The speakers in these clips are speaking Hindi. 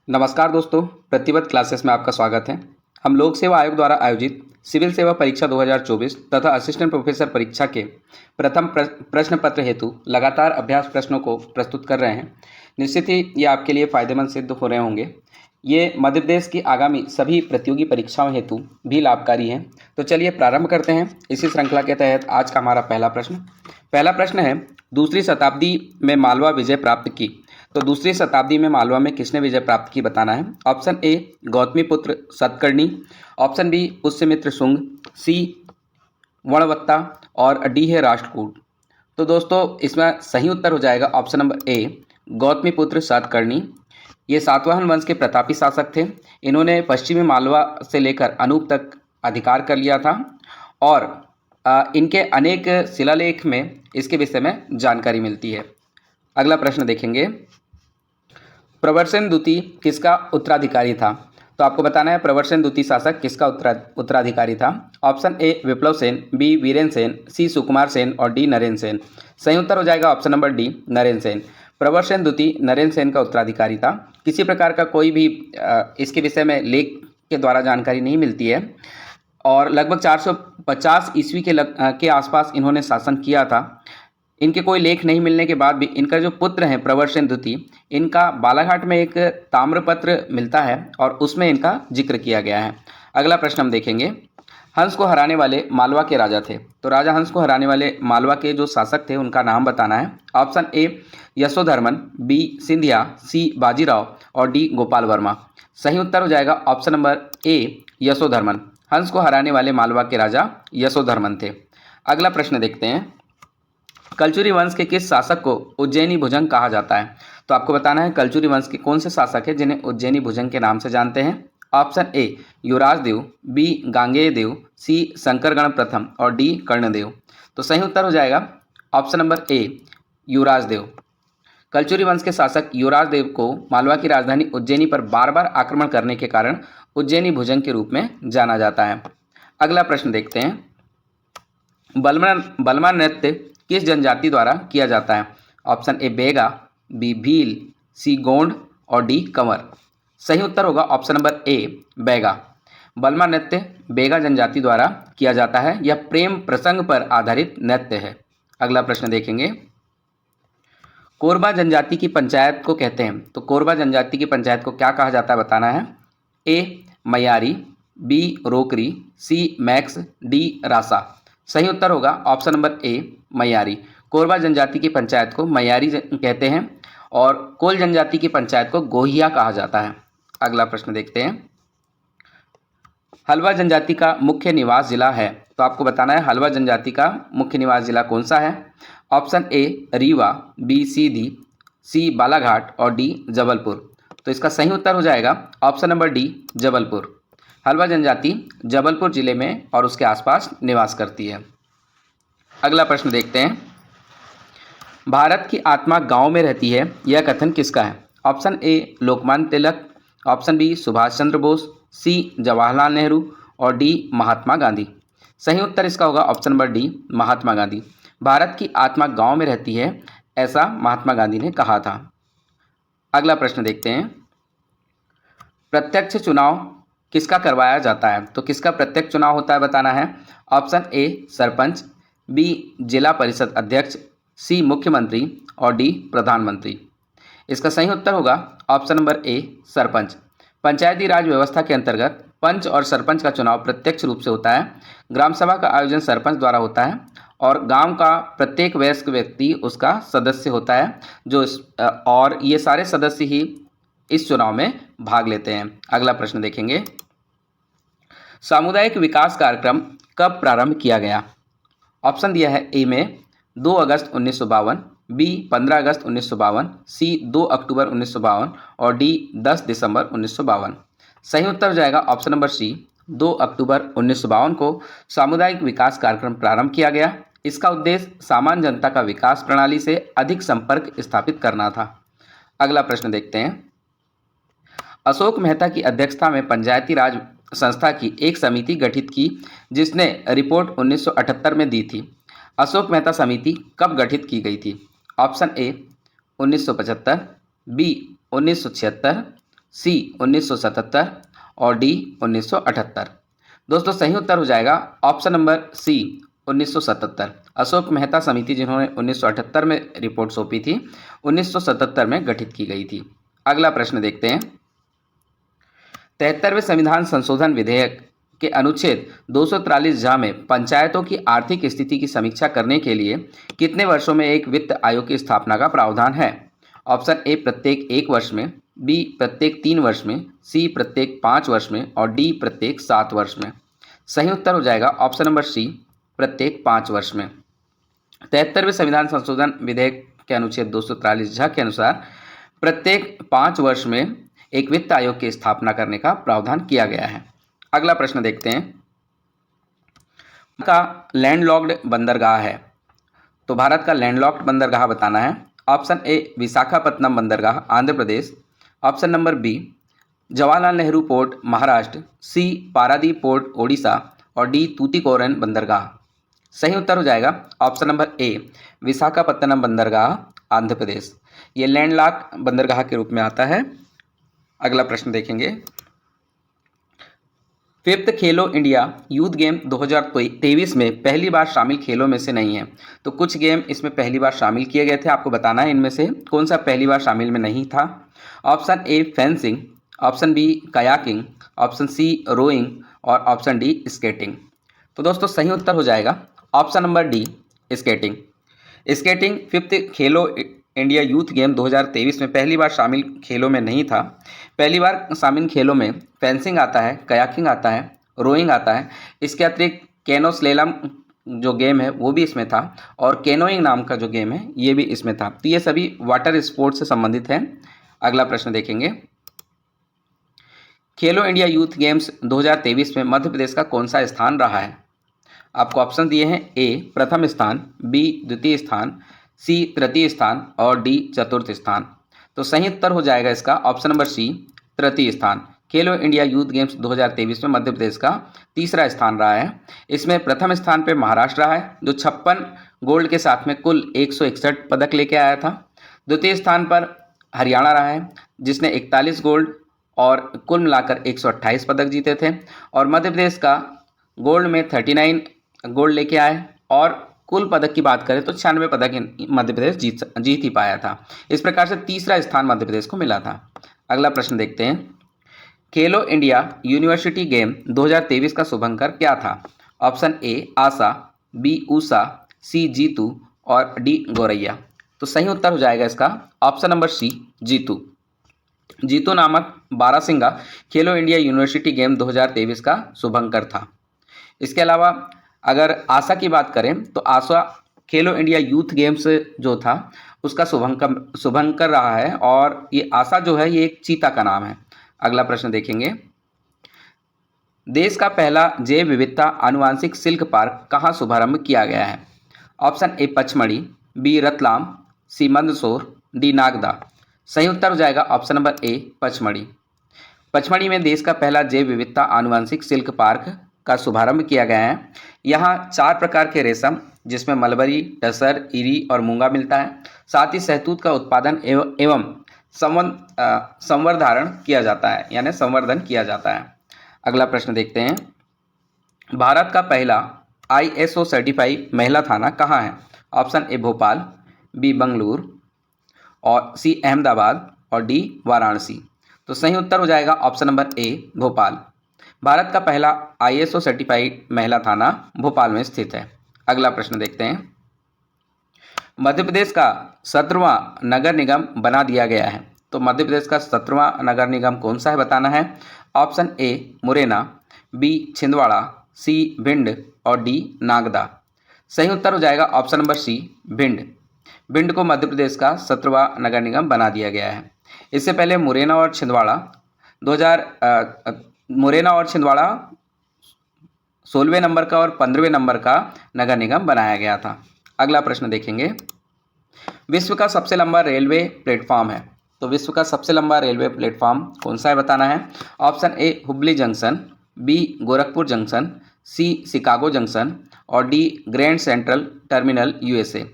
नमस्कार दोस्तों, प्रतिबद्ध क्लासेस में आपका स्वागत है। हम लोक सेवा आयोग द्वारा आयोजित सिविल सेवा परीक्षा 2024 तथा असिस्टेंट प्रोफेसर परीक्षा के प्रथम प्रश्न पत्र हेतु लगातार अभ्यास प्रश्नों को प्रस्तुत कर रहे हैं। निश्चित ही ये आपके लिए फायदेमंद सिद्ध हो रहे होंगे। ये मध्य प्रदेश की आगामी सभी प्रतियोगी परीक्षाओं हेतु भी लाभकारी हैं। तो चलिए प्रारंभ करते हैं। इसी श्रृंखला के तहत आज का हमारा पहला प्रश्न है, दूसरी शताब्दी में मालवा विजय प्राप्त की। तो दूसरी शताब्दी में मालवा में किसने विजय प्राप्त की बताना है। Option A Gautamiputra Satakarni, option B Pushyamitra Shunga, C वणवत्ता और डी है राष्ट्रकूट। तो दोस्तों इसमें सही उत्तर हो जाएगा ऑप्शन नंबर ए गौतमीपुत्र सतकर्णी। ये सातवाहन वंश के प्रतापी शासक थे। इन्होंने पश्चिमी मालवा से लेकर अनूप तक अधिकार कर लिया था और इनके अनेक शिलालेख में इसके विषय में जानकारी मिलती है। अगला प्रश्न देखेंगे, प्रवरसेन द्वितीय किसका उत्तराधिकारी था। तो आपको बताना है प्रवरसेन द्वितीय शासक किसका उत्तराधिकारी था। Option A Viplav Sen, B Viren Sen, C Sukumar Sen और डी नरेंद्र सेन। सही उत्तर हो जाएगा option number D Narendra Sen. Pravarsen द्वितीय नरेंद्र सेन का उत्तराधिकारी था। किसी प्रकार का कोई भी इसके विषय में लेख के द्वारा जानकारी नहीं मिलती है और लगभग 450 ईस्वी के आसपास इन्होंने शासन किया था। इनके कोई लेख नहीं मिलने के बाद भी इनका जो पुत्र हैं प्रवरसेन द्वितीय, इनका बालाघाट में एक ताम्रपत्र मिलता है और उसमें इनका जिक्र किया गया है। अगला प्रश्न हम देखेंगे, हंस को हराने वाले मालवा के राजा थे। तो राजा हंस को हराने वाले मालवा के जो शासक थे उनका नाम बताना है। Option A Yashodharman, B Scindia, C Bajirao और डी गोपाल वर्मा। सही उत्तर हो जाएगा ऑप्शन नंबर ए यशोधर्मन। हंस को हराने वाले मालवा के राजा यशोधर्मन थे। अगला प्रश्न देखते हैं, कलचुरी वंश के किस शासक को उज्जैनी भुजंग कहा जाता है। तो आपको बताना है कलचुरी वंश के कौन से शासक हैं जिन्हें उज्जैनी भुजंग के नाम से जानते हैं। Option A Yuvraj Dev, B Gangeya Dev, C Shankargan प्रथम और डी कर्णदेव। तो सही उत्तर हो जाएगा option number A Yuvraj Dev. Kalachuri वंश के शासक युवराज देव को मालवा की राजधानी उज्जैनी पर बार बार आक्रमण करने के कारण उज्जैनी भुजंग के रूप में जाना जाता है। अगला प्रश्न देखते हैं, बलमा नृत्य किस जनजाति द्वारा किया जाता है। Option A Baiga, B Bhil, C Gond और डी कंवर। सही उत्तर होगा ऑप्शन नंबर ए बेगा। बलमा नृत्य बेगा जनजाति द्वारा किया जाता है। यह प्रेम प्रसंग पर आधारित नृत्य है। अगला प्रश्न देखेंगे, कोरबा जनजाति की पंचायत को कहते हैं। तो कोरबा जनजाति की पंचायत को क्या कहा जाता है बताना है। ए मयारी, बी रोकरी, सी मैक्स, डी रासा। सही उत्तर होगा ऑप्शन नंबर ए मयारी। कोरबा जनजाति की पंचायत को मयारी कहते हैं और कोल जनजाति की पंचायत को गोहिया कहा जाता है। अगला प्रश्न देखते हैं, हलवा जनजाति का मुख्य निवास जिला है। तो आपको बताना है हलवा जनजाति का मुख्य निवास जिला कौन सा है। ऑप्शन ए रीवा, बी सीधी, सी बालाघाट और डी जबलपुर। तो इसका सही उत्तर हो जाएगा ऑप्शन नंबर डी जबलपुर। हलवा जनजाति जबलपुर जिले में और उसके आसपास निवास करती है। अगला प्रश्न देखते हैं, भारत की आत्मा गांव में रहती है, यह कथन किसका है। Option A Lokmanya Tilak, option B Subhash Chandra Bose, C Jawaharlal Nehru और डी महात्मा गांधी। सही उत्तर इसका होगा option number D Mahatma Gandhi. Bharat की आत्मा गांव में रहती है, ऐसा महात्मा गांधी ने कहा था। अगला प्रश्न देखते हैं, प्रत्यक्ष चुनाव किसका करवाया जाता है। तो किसका प्रत्यक्ष चुनाव होता है बताना है। ऑप्शन ए सरपंच, बी जिला परिषद अध्यक्ष, सी मुख्यमंत्री और डी प्रधानमंत्री। इसका सही उत्तर होगा ऑप्शन नंबर ए सरपंच। पंचायती राज व्यवस्था के अंतर्गत पंच और सरपंच का चुनाव प्रत्यक्ष रूप से होता है। ग्राम सभा का आयोजन सरपंच द्वारा होता है और गांव का प्रत्येक वयस्क व्यक्ति उसका सदस्य होता है और ये सारे सदस्य ही इस चुनाव में भाग लेते हैं। अगला प्रश्न देखेंगे, सामुदायिक विकास कार्यक्रम कब प्रारंभ किया गया। ऑप्शन दिया है ए में 2 अगस्त 1952, बी 15 अगस्त 1952, सी 2 अक्टूबर 1952 और डी 10 दिसंबर 1952। सही उत्तर हो जाएगा ऑप्शन नंबर सी 2 अक्टूबर 1952 को सामुदायिक विकास कार्यक्रम प्रारंभ किया गया। इसका उद्देश्य सामान्य जनता का विकास प्रणाली से अधिक संपर्क स्थापित करना था। अगला प्रश्न देखते हैं, अशोक मेहता की अध्यक्षता में पंचायती राज संस्था की एक समिति गठित की जिसने रिपोर्ट 1978 में दी थी। अशोक मेहता समिति कब गठित की गई थी। ऑप्शन ए 1975, बी 1976, सी 1977 और डी 1978। दोस्तों सही उत्तर हो जाएगा option number C 1977। Ashok Mehta समिति जिन्होंने 1978 में रिपोर्ट सौंपी थी 1977 में गठित की गई थी। अगला प्रश्न देखते हैं। 73वें संविधान संशोधन विधेयक के अनुच्छेद 243 जा में पंचायतों की आर्थिक स्थिति की समीक्षा करने के लिए कितने वर्षों में एक वित्त आयोग की स्थापना का प्रावधान है? ऑप्शन ए प्रत्येक 1 वर्ष में, बी प्रत्येक 3 वर्ष में, सी प्रत्येक 5 वर्ष में और डी प्रत्येक 7 वर्ष में। सही उत्तर हो जाएगा ऑप्शन नंबर सी प्रत्येक 5 वर्ष में। 73वें संविधान संशोधन विधेयक के अनुच्छेद 243 झ के अनुसार प्रत्येक 5 वर्ष में एक वित्त आयोग की स्थापना करने का प्रावधान किया गया है। अगला प्रश्न देखते हैं। का लैंडलॉक्ड बंदरगाह है, तो भारत का लैंडलॉक्ड बंदरगाह बताना है। ऑप्शन ए विशाखापत्तनम बंदरगाह Andhra Pradesh, option number B Jawaharlal Nehru port Maharashtra, C Paradip port Odisha और डी तूतीकोरन बंदरगाह। सही उत्तर हो जाएगा ऑप्शन नंबर ए विशाखापत्तनम बंदरगाह आंध्र प्रदेश। ये लैंडलॉक बंदरगाह के रूप में आता है। अगला प्रश्न देखेंगे। 5th Khelo India youth game 2023 में पहली बार शामिल खेलों में से नहीं है, तो कुछ गेम इसमें पहली बार शामिल किए गए थे, आपको बताना है इनमें से कौन सा पहली बार शामिल में नहीं था। Option A fencing, option B kayaking, option C rowing और ऑप्शन डी स्केटिंग। तो दोस्तों सही उत्तर हो जाएगा option number D skating. Skating 5th Khelo India youth game 2023 में पहली बार शामिल खेलों में नहीं था। पहली बार शामिल खेलों में फेंसिंग आता है, कयाकिंग आता है, रोइंग आता है। इसके अतिरिक्त कैनो स्लेलम जो गेम है वो भी इसमें था और कैनोइंग नाम का जो गेम है ये भी इसमें था। तो ये सभी वाटर स्पोर्ट्स से संबंधित हैं। अगला प्रश्न देखेंगे। खेलो इंडिया यूथ गेम्स 2023 में मध्य प्रदेश का कौन सा स्थान रहा है? आपको ऑप्शन दिए हैं। ए प्रथम स्थान, बी द्वितीय स्थान, सी तृतीय स्थान और डी चतुर्थ स्थान। तो सही उत्तर हो जाएगा इसका ऑप्शन नंबर सी तृतीय स्थान। खेलो इंडिया यूथ गेम्स 2023 में मध्य प्रदेश का तीसरा स्थान रहा है। इसमें प्रथम स्थान पे महाराष्ट्र रहा है जो 56 गोल्ड के साथ में कुल 161 पदक लेके आया था। द्वितीय स्थान पर हरियाणा रहा है जिसने 41 गोल्ड और कुल मिलाकर 128 पदक जीते थे। और मध्य प्रदेश का गोल्ड में 39 गोल्ड लेके आए और कुल पदक की बात करें तो 96 पदक मध्य प्रदेश जीत ही पाया था। इस प्रकार से तीसरा स्थान मध्य प्रदेश को मिला था। अगला प्रश्न देखते हैं। खेलो इंडिया यूनिवर्सिटी गेम 2023 का शुभंकर क्या था? Option A Asha, B Usha, C Jitu और डी गौरैया। तो सही उत्तर हो जाएगा इसका option number C Jitu. Jitu नामक बारासिंगा खेलो इंडिया यूनिवर्सिटी गेम 2023 का शुभंकर था। इसके अलावा अगर आशा की बात करें तो आशा खेलो इंडिया यूथ गेम्स जो था उसका शुभंकर रहा है और ये आशा जो है ये एक चीता का नाम है। अगला प्रश्न देखेंगे। देश का पहला जैव विविधता आनुवांशिक सिल्क पार्क कहाँ शुभारंभ किया गया है? Option A Pachmarhi, B Ratlam, C Mandsaur, D Nagda. सही उत्तर हो जाएगा option number A Pachmarhi. Pachmarhi में देश का पहला जैव विविधता आनुवांशिक सिल्क पार्क का शुभारंभ किया गया है। यहाँ 4 प्रकार के रेशम जिसमें मलबरी, टसर, इरी और मूंगा मिलता है। साथ ही शहतूत का उत्पादन एवं संवर्धन किया जाता है, यानी संवर्धन किया जाता है। अगला प्रश्न देखते हैं। भारत का पहला ISO सर्टिफाइड महिला थाना कहाँ है? Option A Bhopal, B Bengaluru और सी अहमदाबाद और डी वाराणसी। तो सही उत्तर हो जाएगा ऑप्शन नंबर ए भोपाल। भारत का पहला ISO सर्टिफाइड महिला थाना भोपाल में स्थित है। अगला प्रश्न देखते हैं। मध्य प्रदेश का 17वां नगर निगम बना दिया गया है, तो मध्य प्रदेश का 17वां नगर निगम कौन सा है बताना है। Option A Morena, B Chhindwara, C Bhind और डी नागदा। सही उत्तर हो जाएगा option number C Bhind. Bhind को मध्य प्रदेश का 17वां नगर निगम बना दिया गया है। इससे पहले मुरैना और छिंदवाड़ा 16वें नंबर का और 15वें नंबर का नगर निगम बनाया गया था। अगला प्रश्न देखेंगे। विश्व का सबसे लंबा रेलवे प्लेटफॉर्म है, तो विश्व का सबसे लंबा रेलवे प्लेटफॉर्म कौन सा है बताना है। Option A Hubli junction, B Gorakhpur junction, C Chicago junction और D grand central terminal USA।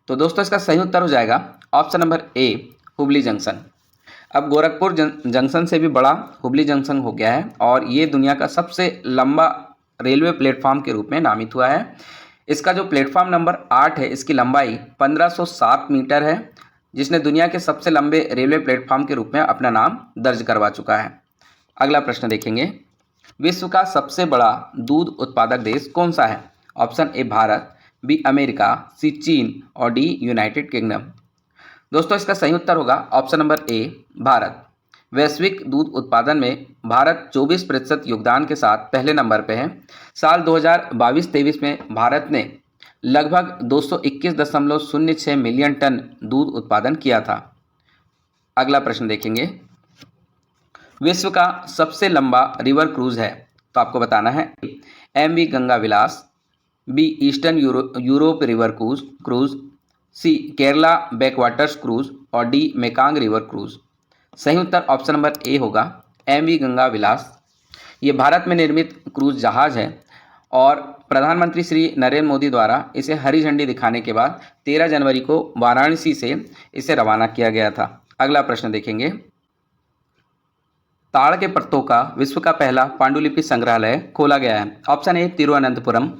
तो दोस्तों इसका सही उत्तर हो जाएगा option number A Hubli junction. अब गोरखपुर जंक्शन से भी बड़ा हुबली जंक्शन हो गया है और ये दुनिया का सबसे लंबा रेलवे प्लेटफॉर्म के रूप में नामित हुआ है। इसका जो प्लेटफॉर्म नंबर 8 है, इसकी लंबाई 1507 मीटर है, जिसने दुनिया के सबसे लंबे रेलवे प्लेटफॉर्म के रूप में अपना नाम दर्ज करवा चुका है। अगला प्रश्न देखेंगे, विश्व का सबसे बड़ा दूध उत्पादक देश कौन सा है? Option A Bharat, B America, C चीन और डी यूनाइटेड किंगडम। दोस्तों इसका सही उत्तर होगा ऑप्शन नंबर ए भारत। वैश्विक दूध उत्पादन में भारत 24% योगदान के साथ पहले नंबर पे है। साल 2022-23 में भारत ने लगभग 221.06 मिलियन टन दूध उत्पादन किया था। अगला प्रश्न देखेंगे, विश्व का सबसे लंबा रिवर क्रूज है, तो आपको बताना है MV Ganga Vilas, B eastern Europe river cruise, C Kerala backwaters cruise और डी मेकांग रिवर क्रूज। सही उत्तर ऑप्शन नंबर ए होगा MV गंगा विलास। ये भारत में निर्मित क्रूज जहाज है और प्रधानमंत्री श्री नरेंद्र मोदी द्वारा इसे हरी झंडी दिखाने के बाद 13 जनवरी को वाराणसी से इसे रवाना किया गया था। अगला प्रश्न देखेंगे, ताड़ के पत्तों का विश्व का पहला पांडुलिपि संग्रहालय खोला गया है। Option A Thiruvananthapuram,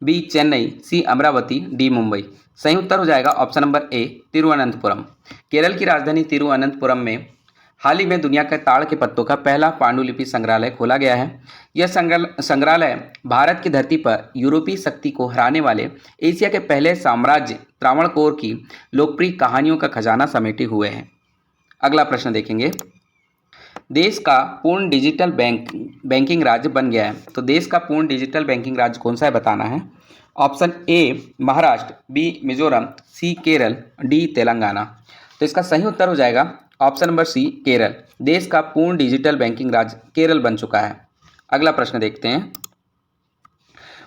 B Chennai, C Amravati, D Mumbai. सही उत्तर हो जाएगा option number A Thiruvananthapuram. Kerala की राजधानी तिरुवनंतपुरम में हाल ही में दुनिया के ताड़ के पत्तों का पहला पांडुलिपि संग्रहालय खोला गया है। यह संग्रहालय भारत की धरती पर यूरोपीय शक्ति को हराने वाले एशिया के पहले साम्राज्य त्रावणकोर की लोकप्रिय कहानियों का खजाना समेटे हुए हैं। अगला प्रश्न देखेंगे, देश का पूर्ण डिजिटल बैंकिंग राज्य बन गया है, तो देश का पूर्ण डिजिटल बैंकिंग राज्य कौन सा है बताना है। Option A Maharashtra, B Mizoram, C Kerala, D Telangana. तो इसका सही उत्तर हो जाएगा ऑप्शन नंबर सी केरल। देश का पूर्ण डिजिटल बैंकिंग राज्य केरल बन चुका है। अगला प्रश्न देखते हैं,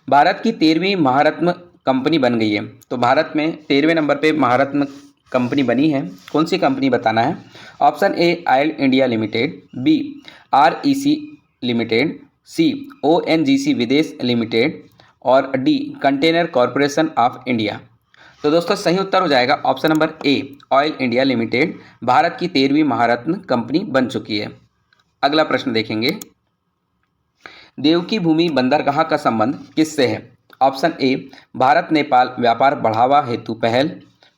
भारत की 13वीं महारत्न कंपनी बन गई है, तो भारत में 13वें नंबर पे महारत्न कंपनी बनी है, कौन सी कंपनी बताना है। Option A oil India limited, B REC limited, C ONGC विदेश लिमिटेड और D container corporation of India. तो दोस्तों सही उत्तर हो जाएगा option number A oil India limited Bharat की 13वीं महारत्न कंपनी बन चुकी है। अगला प्रश्न देखेंगे, देवकी भूमि बंदरगाह का संबंध किससे है। ऑप्शन ए भारत नेपाल व्यापार बढ़ावा हेतु पहल,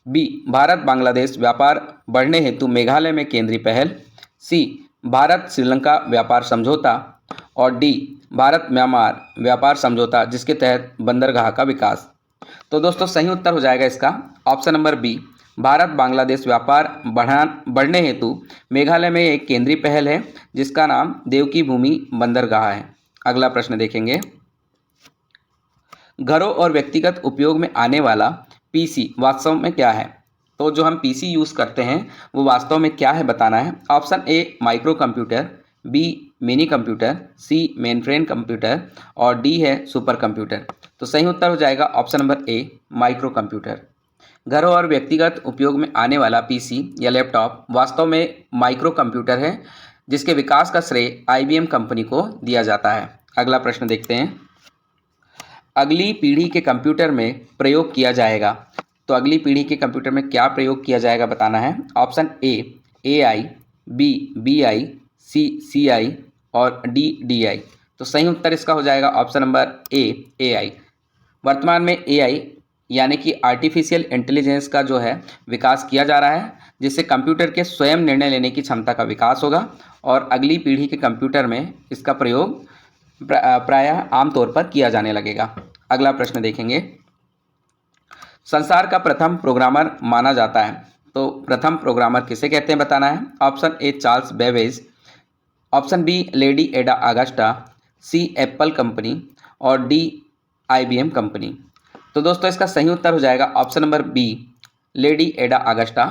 बी भारत बांग्लादेश व्यापार बढ़ने हेतु मेघालय में केंद्रीय पहल, सी भारत श्रीलंका व्यापार समझौता और डी भारत म्यांमार व्यापार समझौता जिसके तहत बंदरगाह का विकास। तो दोस्तों सही उत्तर हो जाएगा इसका option number B Bharat Bangladesh व्यापार बढ़ने हेतु मेघालय में एक केंद्रीय पहल है जिसका नाम देवकी भूमि बंदरगाह है। अगला प्रश्न देखेंगे, घरों और व्यक्तिगत उपयोग में आने वाला PC वास्तव में क्या है। तो जो हम PC यूज़ करते हैं वो वास्तव में क्या है बताना है। Option A micro computer, B mini computer, C mainframe computer और डी है सुपर कंप्यूटर। तो सही उत्तर हो जाएगा option number A micro computer. घरों और व्यक्तिगत उपयोग में आने वाला PC या लैपटॉप वास्तव में माइक्रो कंप्यूटर है जिसके विकास का श्रेय IBM कंपनी को दिया जाता है। अगला प्रश्न देखते हैं, अगली पीढ़ी के कंप्यूटर में प्रयोग किया जाएगा, तो अगली पीढ़ी के कंप्यूटर में क्या प्रयोग किया जाएगा बताना है। Option A AI, B BI, C CI और डी DI। तो सही उत्तर इसका हो जाएगा ऑप्शन नंबर ए AI। वर्तमान में AI यानी कि आर्टिफिशियल इंटेलिजेंस का जो है विकास किया जा रहा है जिससे कंप्यूटर के स्वयं निर्णय लेने की क्षमता का विकास होगा और अगली पीढ़ी के कंप्यूटर में इसका प्रयोग प्रायः आमतौर पर किया जाने लगेगा। अगला प्रश्न देखेंगे, संसार का प्रथम प्रोग्रामर माना जाता है, तो प्रथम प्रोग्रामर किसे कहते हैं बताना है। Option A Charles Babbage, option B Lady Ada Augusta, C Apple company और डी IBM कंपनी। तो दोस्तों इसका सही उत्तर हो जाएगा option number B Lady Ada Augusta.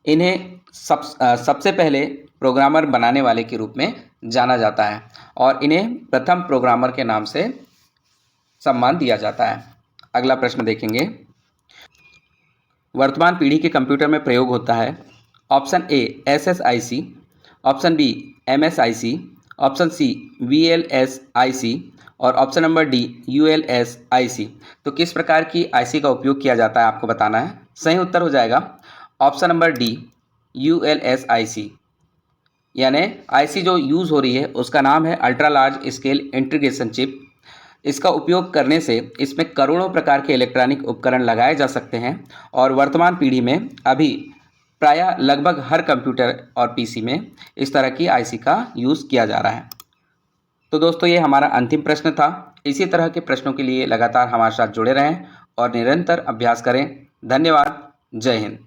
इन्हें सबसे पहले प्रोग्रामर बनाने वाले के रूप में जाना जाता है और इन्हें प्रथम प्रोग्रामर के नाम से सम्मान दिया जाता है। अगला प्रश्न देखेंगे, वर्तमान पीढ़ी के कंप्यूटर में प्रयोग होता है। Option A SSIC, option B MSIC, option C VLSIC और ऑप्शन नंबर डी ULSIC। तो किस प्रकार की IC का उपयोग किया जाता है आपको बताना है। सही उत्तर हो जाएगा ऑप्शन नंबर डी ULSIC। यानी आईसी जो यूज़ हो रही है उसका नाम है ultra large scale integration chip. इसका उपयोग करने से इसमें करोड़ों प्रकार के इलेक्ट्रॉनिक उपकरण लगाए जा सकते हैं और वर्तमान पीढ़ी में अभी प्रायः लगभग हर कंप्यूटर और पीसी में इस तरह की आईसी का यूज़ किया जा रहा है। तो दोस्तों ये हमारा अंतिम प्रश्न था। इसी तरह के प्रश्नों के लिए लगातार हमारे साथ जुड़े रहें और निरंतर अभ्यास करें। धन्यवाद। जय हिंद।